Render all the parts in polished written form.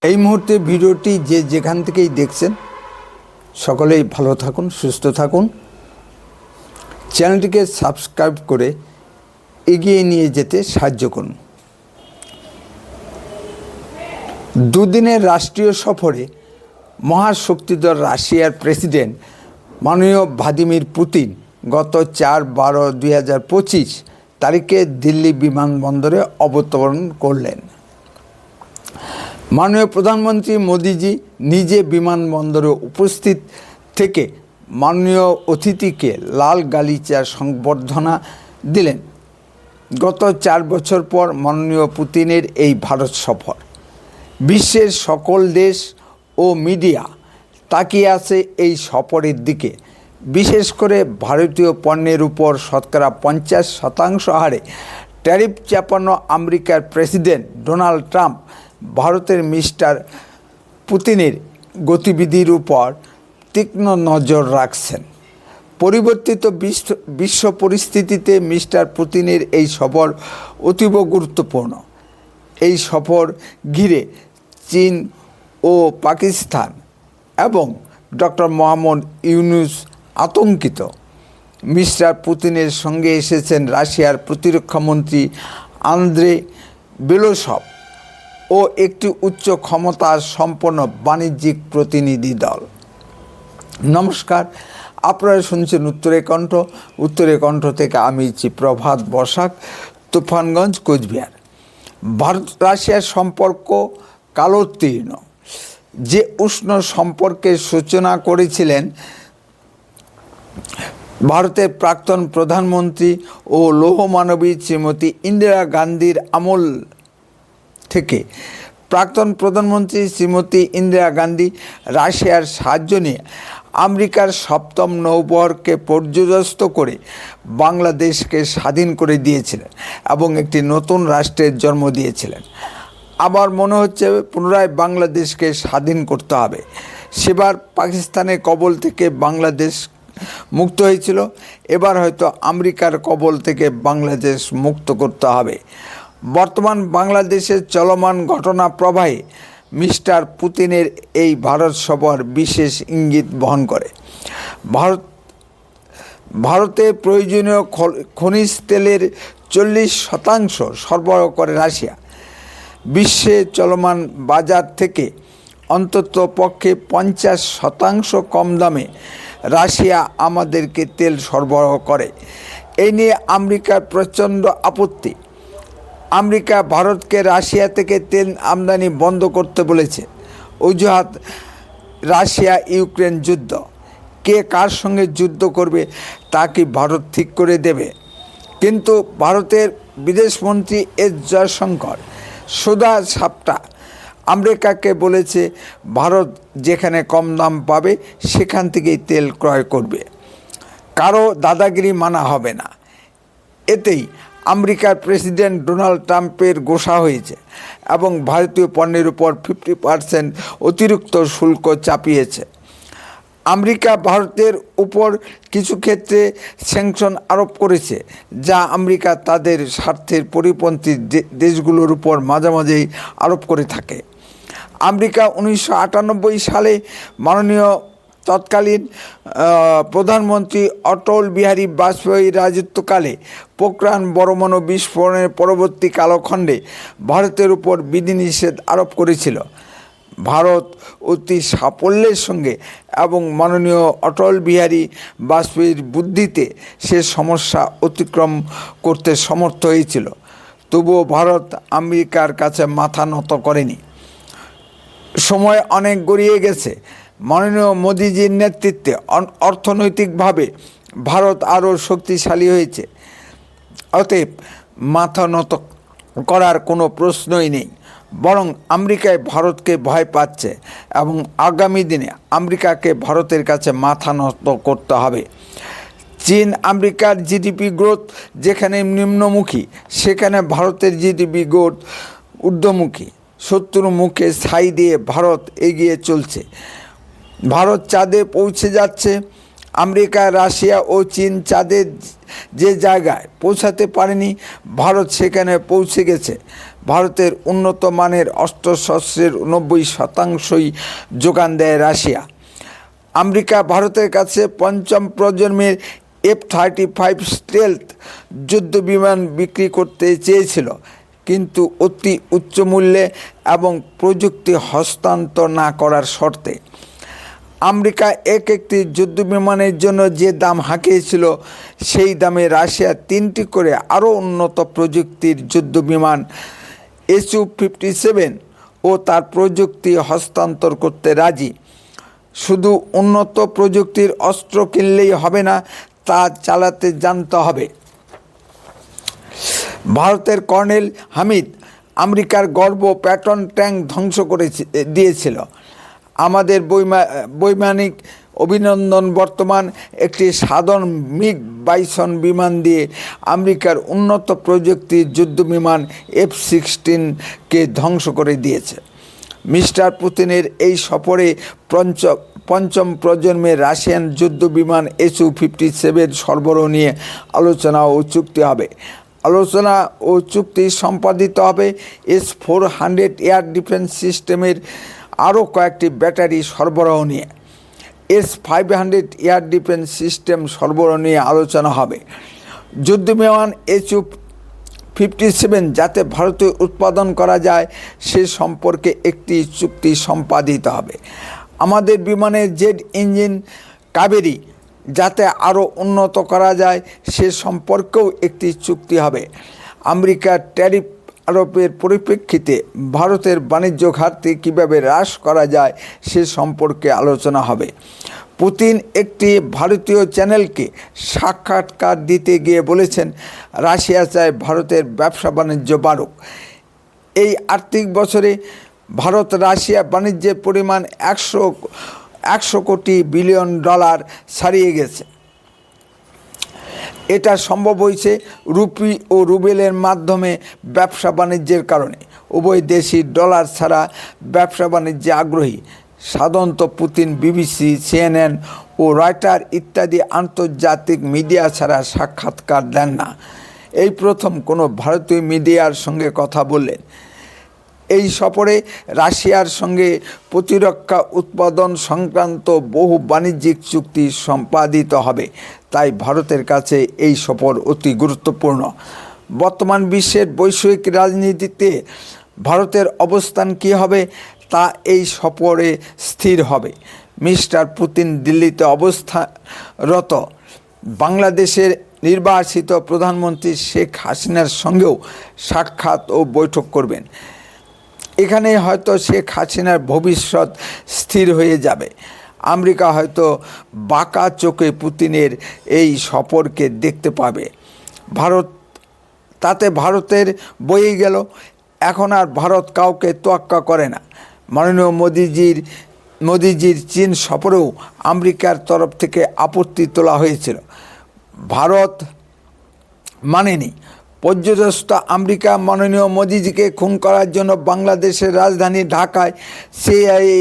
এই মুহূর্তে ভিডিওটি যে যেখান থেকেই দেখছেন সকলেই ভালো থাকুন, সুস্থ থাকুন। চ্যানেলটিকে সাবস্ক্রাইব করে এগিয়ে নিয়ে যেতে সাহায্য করুন। দুদিনের রাষ্ট্রীয় সফরে মহাশক্তিধর রাশিয়ার প্রেসিডেন্ট মাননীয় ভ্লাদিমির পুতিন গত 4/12/2025 তারিখে দিল্লি বিমানবন্দরে অবতরণ করলেন। মাননীয় প্রধানমন্ত্রী মোদিজি নিজে বিমানবন্দরে উপস্থিত থেকে মাননীয় অতিথিকে লাল গালিচার সংবর্ধনা দিলেন। গত 4 বছর পর মাননীয় পুতিনের এই ভারত সফর। বিশ্বের সকল দেশ ও মিডিয়া তাকিয়ে আছে এই সফরের দিকে। বিশেষ করে ভারতীয় পণ্যের উপর শতকরা 50% হারে ট্যারিফ চাপানো আমেরিকার প্রেসিডেন্ট ডোনাল্ড ট্রাম্প ভারতের মিস্টার পুতিনের গতিবিধির উপর তীক্ষ্ণ নজর রাখছেন। পরিবর্তিত বিশ্ব পরিস্থিতিতে মিস্টার পুতিনের এই সফর অতীব গুরুত্বপূর্ণ। এই সফর ঘিরে চীন ও পাকিস্তান এবং ডক্টর মোহাম্মদ ইউনুস আতঙ্কিত। মিস্টার পুতিনের সঙ্গে এসেছেন রাশিয়ার প্রতিরক্ষামন্ত্রী আন্দ্রে বেলোসভ ও একটি উচ্চ ক্ষমতা সম্পন্ন বাণিজ্যিক প্রতিনিধি দল। নমস্কার, আপনারা শুনছেন উত্তরে কণ্ঠ। উত্তরে কণ্ঠ থেকে আমি প্রভাত বসাক, তুফানগঞ্জ, কোচবিহার। ভারত রাশিয়ার সম্পর্ক কালোত্তীর্ণ। যে উষ্ণ সম্পর্কের সূচনা করেছিলেন ভারতের প্রাক্তন প্রধানমন্ত্রী ও লৌহমানবী শ্রীমতী ইন্দিরা গান্ধীর আমল থেকে, প্রাক্তন প্রধানমন্ত্রী শ্রীমতী ইন্দিরা গান্ধী রাশিয়ার সাহায্য নিয়ে আমেরিকার 7ম নৌবহরকে পর্যদস্ত করে বাংলাদেশকে স্বাধীন করে দিয়েছিলেন এবং একটি নতুন রাষ্ট্রের জন্ম দিয়েছিলেন। আবার মনে হচ্ছে পুনরায় বাংলাদেশকে স্বাধীন করতে হবে। সেবার পাকিস্তানের কবল থেকে বাংলাদেশ মুক্ত হয়েছিল, এবার হয়তো আমেরিকার কবল থেকে বাংলাদেশ মুক্ত করতে হবে। বর্তমান বাংলাদেশের চলমান ঘটনা প্রবাহে মিস্টার পুতিনের এই ভারত সফর বিশেষ ইঙ্গিত বহন করে। ভারতে প্রয়োজনীয় খনিজ তেলের 40% সরবরাহ করে রাশিয়া। বিশ্বে চলমান বাজার থেকে অন্তত পক্ষে 50% কম দামে রাশিয়া আমাদেরকে তেল সরবরাহ করে। এই নিয়ে আমেরিকার প্রচণ্ড আপত্তি। আমেরিকা ভারতকে রাশিয়া থেকে তেল আমদানি বন্ধ করতে বলেছে। অজুহাত রাশিয়া ইউক্রেন যুদ্ধ। কে কার সঙ্গে যুদ্ধ করবে তা কি ভারত ঠিক করে দেবে? কিন্তু ভারতের বিদেশমন্ত্রী এস জয়শঙ্কর সোজা সাপটা আমেরিকাকে বলেছে ভারত যেখানে কম দাম পাবে সেখান থেকেই তেল ক্রয় করবে। কারো দাদাগিরি মানা হবে না। এতেই আমেরিকার প্রেসিডেন্ট ডোনাল্ড ট্রাম্পের গোসা হয়েছে এবং ভারতীয় পণ্যের উপর 50% অতিরিক্ত শুল্ক চাপিয়েছে। আমেরিকা ভারতের উপর কিছু ক্ষেত্রে স্যাংশন আরোপ করেছে, যা আমেরিকা তাদের স্বার্থের পরিপন্থী দেশগুলোর উপর মাঝে মাঝেই আরোপ করে থাকে। আমেরিকা 1998 সালে মাননীয় তৎকালীন প্রধানমন্ত্রী অটল বিহারী বাজপেয়ীর রাজত্বকালে পোখরান পরমাণু বিস্ফোরণের পরবর্তী কালখণ্ডে ভারতের উপর বিধিনিষেধ আরোপ করেছিল। ভারত অতি সাফল্যের সঙ্গে এবং মাননীয় অটল বিহারী বাজপেয়ীর বুদ্ধিতে সে সমস্যা অতিক্রম করতে সমর্থ হয়েছিল। তবুও ভারত আমেরিকার কাছে মাথা নত করেনি। সময় অনেক গড়িয়ে গেছে। মাননীয় মোদিজির নেতৃত্বে অর্থনৈতিকভাবে ভারত আরও শক্তিশালী হয়েছে। অতএব মাথা নত করার কোনো প্রশ্নই নেই। বরং আমেরিকায় ভারতকে ভয় পাচ্ছে এবং আগামী দিনে আমেরিকাকে ভারতের কাছে মাথা নত করতে হবে। চীন আমেরিকার জিডিপি গ্রোথ যেখানে নিম্নমুখী, সেখানে ভারতের জিডিপি গ্রোথ ঊর্ধ্বমুখী। শত্রুর মুখে ছাই দিয়ে ভারত এগিয়ে চলছে। ভারত চাঁদে পৌঁছে যাচ্ছে। আমেরিকা, রাশিয়া ও চীন চাঁদের যে জায়গায় পৌঁছাতে পারেনি, ভারত সেখানে পৌঁছে গেছে। ভারতের উন্নত মানের অস্ত্রশস্ত্রের 90% যোগান দেয় রাশিয়া। আমেরিকা ভারতের কাছে পঞ্চম প্রজন্মের F-35 স্টেলথ যুদ্ধ বিমান বিক্রি করতে চেয়েছিল, কিন্তু অতি উচ্চ মূল্যে এবং প্রযুক্তি হস্তান্তর না করার শর্তে। আমেরিকা একটি যুদ্ধ বিমানের জন্য যে দাম হাঁকিয়েছিল, সেই দামে রাশিয়া 3টি করে আরও উন্নত প্রযুক্তির যুদ্ধ বিমান Su-57 ও তার প্রযুক্তি হস্তান্তর করতে রাজি। শুধু উন্নত প্রযুক্তির অস্ত্র কিনলেই হবে না, তা চালাতে জানতে হবে। ভারতের কর্নেল হামিদ আমেরিকার গর্ব প্যাটন ট্যাঙ্ক ধ্বংস করে দিয়েছিল। আমাদের বৈমানিক অভিনন্দন বর্তমান একটি সাধারণ MiG-21 বিমান দিয়ে আমেরিকার উন্নত প্রযুক্তির যুদ্ধ বিমান F-16কে ধ্বংস করে দিয়েছে। মিস্টার পুতিনের এই সফরে পঞ্চম প্রজন্মের রাশিয়ান যুদ্ধ বিমান Su-57 সরবরাহ নিয়ে আলোচনা ও চুক্তি হবে। আলোচনা ও চুক্তি সম্পাদিত হবে S-400 এয়ার ডিফেন্স সিস্টেমের আরও কয়েকটি ব্যাটারি সরবরাহ নিয়ে। S-500 এয়ার ডিফেন্স সিস্টেম সরবরাহ নিয়ে আলোচনা হবে। যুদ্ধ বিমান Su-57 যাতে ভারতে উৎপাদন করা যায় সে সম্পর্কে একটি চুক্তি সম্পাদিত হবে। আমাদের বিমানের জেট ইঞ্জিন কাবেরী যাতে আরও উন্নত করা যায় সে সম্পর্কেও একটি চুক্তি হবে। আমেরিকার ট্যারিফ আরোপের পরিপ্রেক্ষিতে ভারতের বাণিজ্য ঘাটতি কীভাবে হ্রাস করা যায় সে সম্পর্কে আলোচনা হবে। পুতিন একটি ভারতীয় চ্যানেলকে সাক্ষাৎকার দিতে গিয়ে বলেছেন, রাশিয়া চায় ভারতের ব্যবসা বাণিজ্য বাড়ুক। এই আর্থিক বছরে ভারত রাশিয়া বাণিজ্যের পরিমাণ 100 কোটি বিলিয়ন ডলার ছাড়িয়ে গেছে। এটা সম্ভব হয়েছে রুপি ও রুবেলের মাধ্যমে ব্যবসা বাণিজ্যের কারণে। উভয় দেশই ডলার ছাড়া ব্যবসা বাণিজ্যে আগ্রহী। সাধারণত পুতিন বিবিসি, CNN ও রয়টার ইত্যাদি আন্তর্জাতিক মিডিয়া ছাড়া সাক্ষাৎকার দেন না। এই প্রথম কোনো ভারতীয় মিডিয়ার সঙ্গে কথা বললেন। এই সফরে রাশিয়ার সঙ্গে প্রতিরক্ষা উৎপাদন সংক্রান্ত বহু বাণিজ্যিক চুক্তি সম্পাদিত হবে, তাই ভারতের কাছে এই সফর অতি গুরুত্বপূর্ণ। বর্তমান বিশ্বের বৈশ্বিক রাজনীতিতে ভারতের অবস্থান কী হবে তা এই সফরে স্থির হবে। মিস্টার পুতিন দিল্লিতে অবস্থানরত বাংলাদেশের নির্বাচিত প্রধানমন্ত্রী শেখ হাসিনার সঙ্গেও সাক্ষাৎ ও বৈঠক করবেন। এখানে হয়তো শেখ হাসিনার ভবিষ্যৎ স্থির হয়ে যাবে। আমেরিকা হয়তো বাঁকা চোখে পুতিনের এই সফরকে দেখতে পাবে। ভারতের বয়ে গেল। এখন আর ভারত কাউকে তোয়াক্কা করে না। মাননীয় মোদিজির চীন সফরেও আমেরিকার তরফ থেকে আপত্তি তোলা হয়েছিল, ভারত মানেনি। পর্যদস্ত আমেরিকা মাননীয় মোদিজিকে খুন করার জন্য বাংলাদেশের রাজধানী ঢাকায় CIA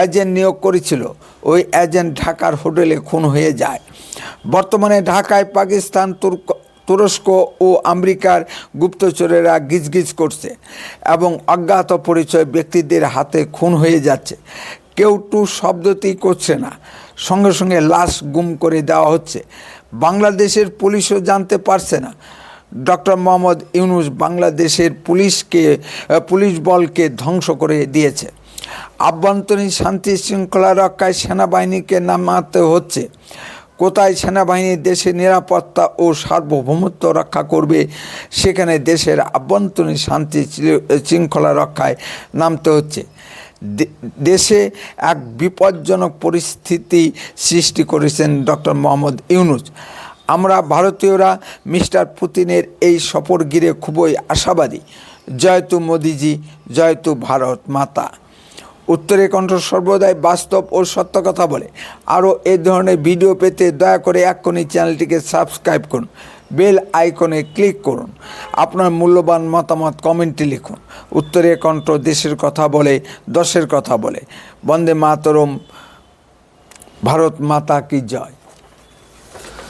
এজেন্ট নিয়োগ করেছিল। ওই এজেন্ট ঢাকার হোটেলে খুন হয়ে যায়। বর্তমানে ঢাকায় পাকিস্তান, তুরস্ক ও আমেরিকার গুপ্তচরেরা গিজগিজ করছে এবং অজ্ঞাত পরিচয় ব্যক্তিদের হাতে খুন হয়ে যাচ্ছে। কেউ টু শব্দটি করছে না, সঙ্গে সঙ্গে লাশ গুম করে দেওয়া হচ্ছে। বাংলাদেশের পুলিশও জানতে পারছে না। ডক্টর মোহাম্মদ ইউনূস বাংলাদেশের পুলিশ বলকে ধ্বংস করে দিয়েছে। আভ্যন্তরীণ শান্তি শৃঙ্খলা রক্ষায় সেনাবাহিনীকে নামাতে হচ্ছে। কোথায় সেনাবাহিনী দেশের নিরাপত্তা ও সার্বভৌমত্ব রক্ষা করবে, সেখানে দেশের আভ্যন্তরীণ শান্তি শৃঙ্খলা রক্ষায় নামতে হচ্ছে। দেশে এক বিপজ্জনক পরিস্থিতি সৃষ্টি করেছেন ডক্টর মোহাম্মদ ইউনূস। আমরা ভারতীয়রা মিস্টার পুতিনের এই সফর ঘিরে খুবই আশাবাদী। জয়তু মোদিজি, জয়তু ভারত মাতা। উত্তরের কণ্ঠ সর্বদাই বাস্তব ও সত্য কথা বলে। আরও এই ধরনের ভিডিও পেতে দয়া করে এক্ষুনি চ্যানেলটিকে সাবস্ক্রাইব করুন, বেল আইকনে ক্লিক করুন, আপনার মূল্যবান মতামত কমেন্টে লিখুন। উত্তরের কণ্ঠ দেশের কথা বলে, দশের কথা বলে। বন্দে মাতরম, ভারত মাতা কি জয়।